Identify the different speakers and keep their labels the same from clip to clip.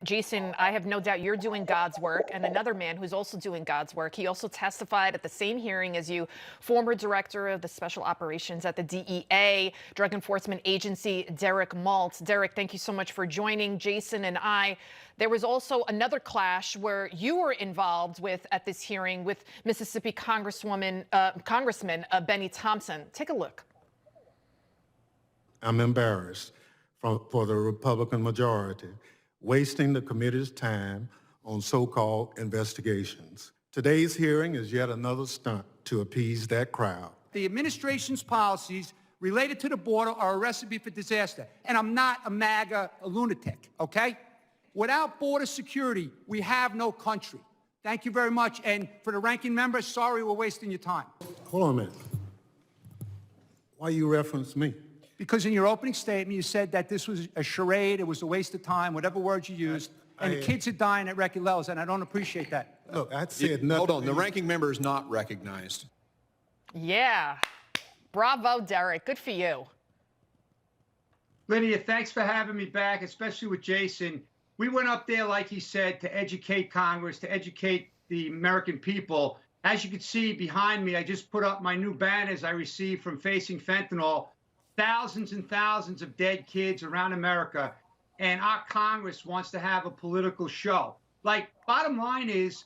Speaker 1: Jason, I have no doubt you're doing God's work, and another man who's also doing God's work. He also testified at the same hearing as you, former director of the special operations at the DEA, Drug Enforcement Agency, Derek Maltz. Derek, thank you so much for joining Jason and I. There was also another clash where you were involved with at this hearing with Mississippi Congressman Benny Thompson. Take a look.
Speaker 2: I'm embarrassed for the Republican majority wasting the committee's time on so-called investigations. Today's hearing is yet another stunt to appease that crowd.
Speaker 3: The administration's policies related to the border are a recipe for disaster. And I'm not a MAGA lunatic, okay? Without border security, we have no country. Thank you very much. And for the ranking member, sorry we're wasting your time.
Speaker 2: Hold on a minute. Why you reference me?
Speaker 3: Because in your opening statement, you said that this was a charade, it was a waste of time, whatever words you used, and kids are dying at record levels, and I don't appreciate that.
Speaker 2: Look, I said nothing.
Speaker 4: Hold on, the ranking member is not recognized.
Speaker 1: Yeah. Bravo, Derek. Good for you.
Speaker 5: Lidia, thanks for having me back, especially with Jason. We went up there, like he said, to educate Congress, to educate the American people. As you can see behind me, I just put up my new banners I received from Facing Fentanyl. Thousands and thousands of dead kids around America, and our Congress wants to have a political show. Like, bottom line is,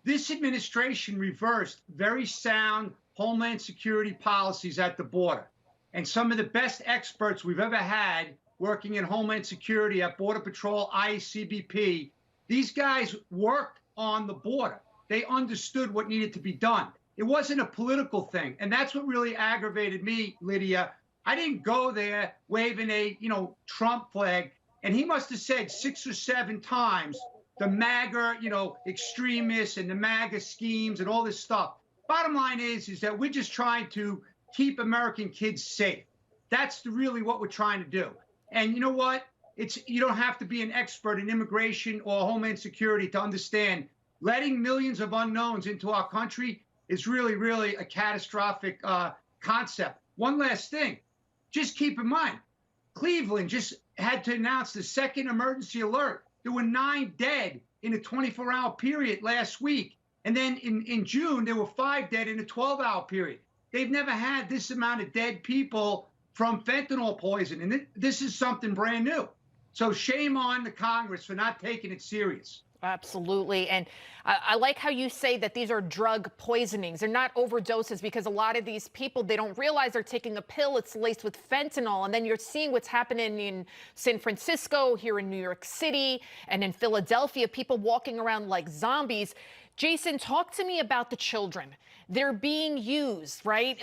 Speaker 5: this administration reversed very sound Homeland Security policies at the border. And some of the best experts we've ever had working in Homeland Security at Border Patrol, ICE, CBP, these guys worked on the border. They understood what needed to be done. It wasn't a political thing. And that's what really aggravated me, Lidia. I didn't go there waving a, Trump flag. And he must have said 6 or 7 times the MAGA, extremists and the MAGA schemes and all this stuff. Bottom line is that we're just trying to keep American kids safe. That's really what we're trying to do. And you know what? You don't have to be an expert in immigration or Homeland Security to understand letting millions of unknowns into our country is really, really a catastrophic concept. One last thing. Just keep in mind, Cleveland just had to announce the second emergency alert. There were 9 dead in a 24-hour period last week. And then in June, there were 5 dead in a 12-hour period. They've never had this amount of dead people from fentanyl poison. And this is something brand new. So shame on the Congress for not taking it serious.
Speaker 1: Absolutely. And I like how you say that these are drug poisonings. They're not overdoses, because a lot of these people, they don't realize they're taking a pill. It's laced with fentanyl. And then you're seeing what's happening in San Francisco, here in New York City, and in Philadelphia, people walking around like zombies. Jason, talk to me about the children. They're being used, right?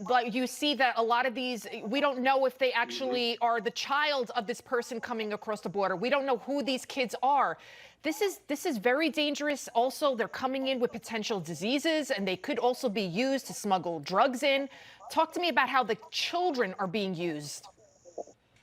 Speaker 1: Like, you see that a lot of these, we don't know if they actually are the child of this person coming across the border. We don't know who these kids are. This is very dangerous. Also, they're coming in with potential diseases, and they could also be used to smuggle drugs in. Talk to me about how the children are being used.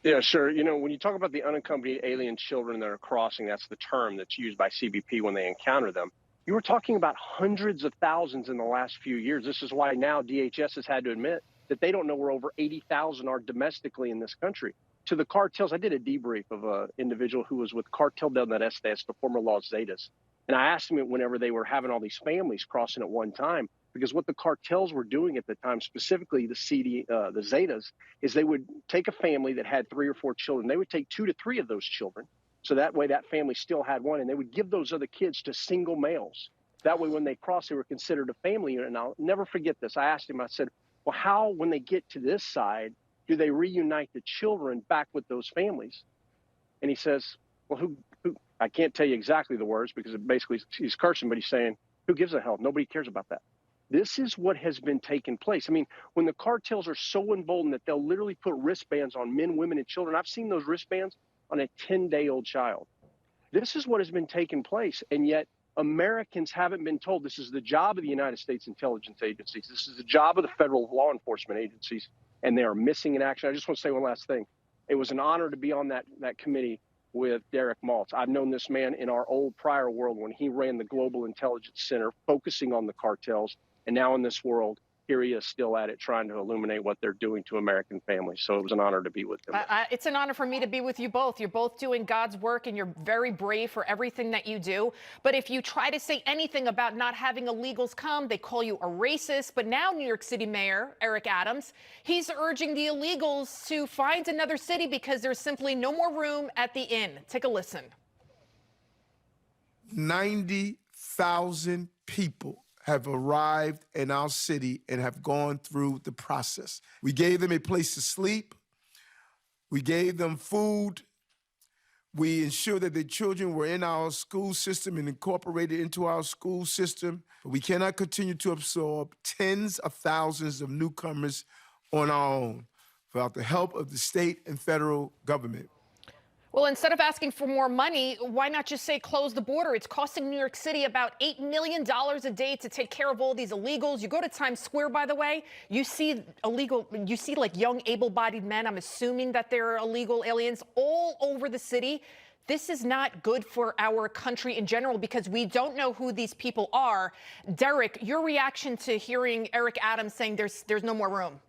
Speaker 6: Yeah, sure. When you talk about the unaccompanied alien children that are crossing, that's the term that's used by CBP when they encounter them. You were talking about hundreds of thousands in the last few years. This is why now DHS has had to admit that they don't know where over 80,000 are domestically in this country. To the cartels, I did a debrief of an individual who was with Cartel del Noreste, the former Los Zetas. And I asked him whenever they were having all these families crossing at one time, because what the cartels were doing at the time, specifically the Zetas, is they would take a family that had 3 or 4 children. They would take 2 to 3 of those children. So that way that family still had one, and they would give those other kids to single males. That way when they crossed, they were considered a family unit. And I'll never forget this. I asked him, I said, well, how, when they get to this side, do they reunite the children back with those families? And he says, well, who I can't tell you exactly the words, because it basically he's cursing, but he's saying, who gives a hell? Nobody cares about that. This is what has been taking place. I mean, when the cartels are so emboldened that they'll literally put wristbands on men, women, and children. I've seen those wristbands on a 10-day-old child. This is what has been taking place. And yet Americans haven't been told this is the job of the United States intelligence agencies. This is the job of the federal law enforcement agencies, and they are missing in action. I just want to say one last thing. It was an honor to be on that committee with Derek Maltz. I've known this man in our old prior world when he ran the Global Intelligence Center, focusing on the cartels, and now in this world, here he is still at it, trying to illuminate what they're doing to American families. So it was an honor to be with him.
Speaker 1: It's an honor for me to be with you both. You're both doing God's work, and you're very brave for everything that you do. But if you try to say anything about not having illegals come, they call you a racist. But now New York City Mayor Eric Adams, he's urging the illegals to find another city because there's simply no more room at the inn. Take a listen.
Speaker 7: 90,000 people have arrived in our city and have gone through the process. We gave them a place to sleep. We gave them food. We ensured that their children were in our school system and incorporated into our school system. But we cannot continue to absorb tens of thousands of newcomers on our own without the help of the state and federal government.
Speaker 1: Well, instead of asking for more money, why not just say close the border? It's costing New York City about $8 million a day to take care of all these illegals. You go to Times Square, by the way, you see like young able-bodied men. I'm assuming that they're illegal aliens all over the city. This is not good for our country in general because we don't know who these people are. Derek, your reaction to hearing Eric Adams saying there's no more room?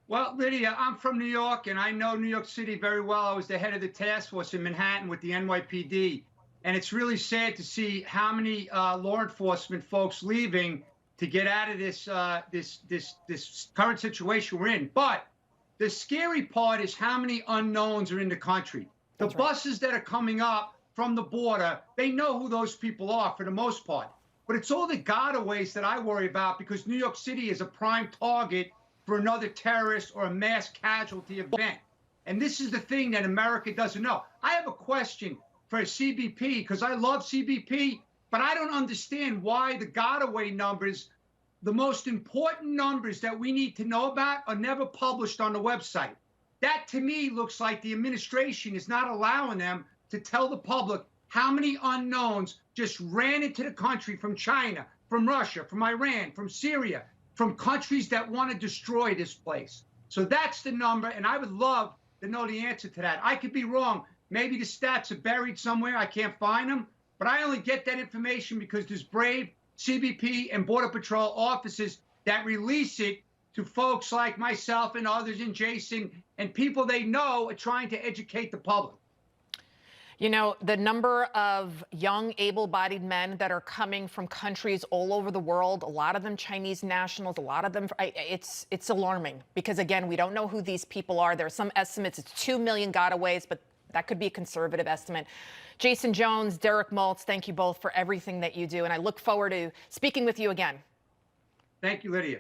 Speaker 5: Well, Lydia, I'm from New York, and I know New York City very well. I was the head of the task force in Manhattan with the NYPD, and it's really sad to see how many law enforcement folks leaving to get out of this this current situation we're in. But the scary part is how many unknowns are in the country. The buses that are coming up from the border, they know who those people are for the most part. But it's all the gotaways that I worry about because New York City is a prime target for another terrorist or a mass casualty event. And this is the thing that America doesn't know. I have a question for CBP because I love CBP, but I don't understand why the gotaway numbers, the most important numbers that we need to know about, are never published on the website. That to me looks like the administration is not allowing them to tell the public how many unknowns just ran into the country from China, from Russia, from Iran, from Syria, from countries that want to destroy this place. So that's the number, and I would love to know the answer to that. I could be wrong. Maybe the stats are buried somewhere. I can't find them, but I only get that information because there's brave CBP and Border Patrol officers that release it to folks like myself and others and Jaeson and people they know are trying to educate the public.
Speaker 1: You know, the number of young, able-bodied men that are coming from countries all over the world, a lot of them Chinese nationals, a lot of them, it's alarming because, again, we don't know who these people are. There are some estimates it's 2 million gotaways, but that could be a conservative estimate. Jaeson Jones, Derek Maltz, thank you both for everything that you do, and I look forward to speaking with you again.
Speaker 5: Thank you, Lydia.